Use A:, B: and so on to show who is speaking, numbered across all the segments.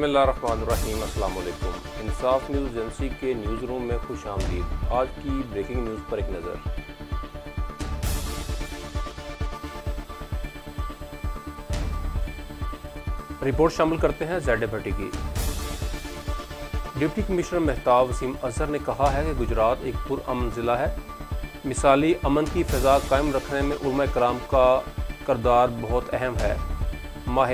A: बिस्मिल्लाहिर्रहमानिर्रहीम। अस्सलाम वालेकुम। इंसाफ न्यूज़ एजेंसी के न्यूज़ रूम में खुश आमदीद। आज की ब्रेकिंग न्यूज़ पर एक नज़र। रिपोर्ट शामिल करते हैं ज़ेड भट्टी की। डिप्टी कमिश्नर मेहताब वसीम अजहर ने कहा है कि गुजरात एक पुरअमन ज़िला है। मिसाली अमन की फ़िज़ा कायम रखने में उलमा कराम का किरदार बहुत अहम है। माह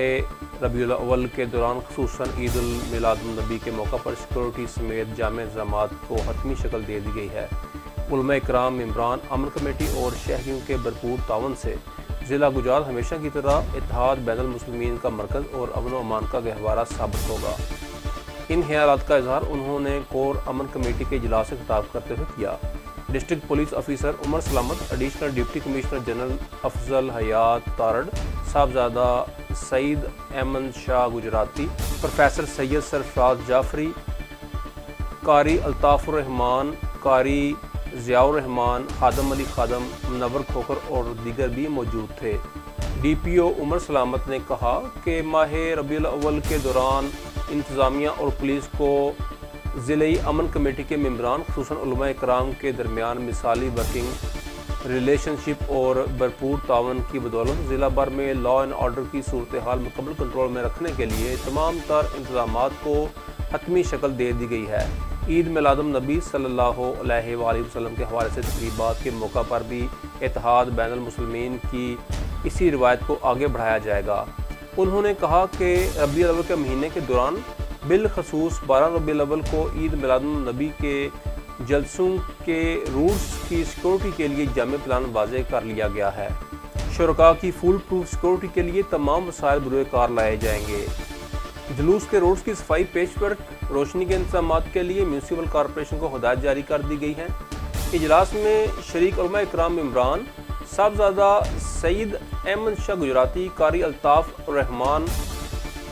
A: रबीउल अव्वल के दौरान खुसूसन ईद उल मिलादुन नबी के मौका पर सिक्योरिटी समेत जामे इंतज़ामात को हतमी शक्ल दे दी गई है। उलमा कराम, मेंबरान, अमन कमेटी और शहरियों के भरपूर तावन से ज़िला गुजरात हमेशा की तरह इत्तेहाद बैनुल मुस्लिमीन का मरकज़ और अमन व अमान का गहवारा साबित होगा। इन ख्यालात का इजहार उन्होंने कोर अमन कमेटी के इजलास से खिताब करते हुए किया। District police officer Umar Salamat, additional deputy commissioner general Afzal Hayat Tarar, Sahibzada Saeed Ahmed Shah Gujrati, professor Syed Sarfraz Jafri, Qari Altafur Rahman, कारी ज़ियाउर रहमान, खादम अली खादम, मुनव्वर खोखर और दीगर भी मौजूद थे। DPO उमर सलामत ने कहा कि माह रबीउल अव्वल के दौरान इंतज़ामिया और पुलिस को ज़िले अमन कमेटी के मेंबरान खुसूसन उलमा कराम के दरमियान मिसाली वर्किंग रिलेशनशिप और भरपूर तावन की बदौलत ज़िला भर में लॉ एंड ऑर्डर की सूरत हाल मुकम्मल कंट्रोल में रखने के लिए तमाम तर इंतज़ामात को हतमी शक्ल दे दी गई है। ईद मिलादुन नबी सल्लल्लाहु अलैहि वसल्लम के हवाले से तकरीबात के मौका पर भी इत्तेहाद बैनुल मुस्लिमीन की इसी रिवायत को आगे बढ़ाया जाएगा। उन्होंने कहा कि रबीउल अव्वल के महीने के दौरान बिलखसूस 12 रबीउल अव्वल को ईद मिलादुन नबी के जलसों के रूट्स की सिक्योरिटी के लिए जामे प्लान वाज़े कर लिया गया है। शुरका की फुल प्रूफ सिक्योरिटी के लिए तमाम वसाइल बुरे कार लाए जाएंगे। जुलूस के रोड्स की सफाई, पेशवर्क, रोशनी के इंतजामात के लिए म्यूनसिपल कॉरपोरेशन को हिदायत जारी कर दी गई है। इजलास में शरीक उलमा इकराम मेंबरान साहबजादा सईद अहमद शाह गुजराती, कारी अल्ताफ़ रहमान,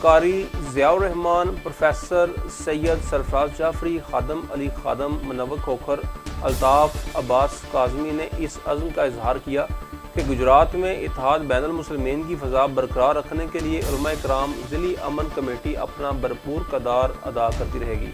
A: कारी ज़ियाउर रहमान, प्रोफेसर सैयद सरफराज जाफरी, खादम अली खादम, मुनव्वर खोखर, अल्ताफ़ अब्बास काज़मी ने इस अज़्म का इजहार किया कि गुजरात में इत्तेहाद बैनुल मुस्लिमीन की फ़ज़ा बरकरार रखने के लिए उलमा कराम ज़िली अमन कमेटी अपना भरपूर किरदार अदा करती रहेगी।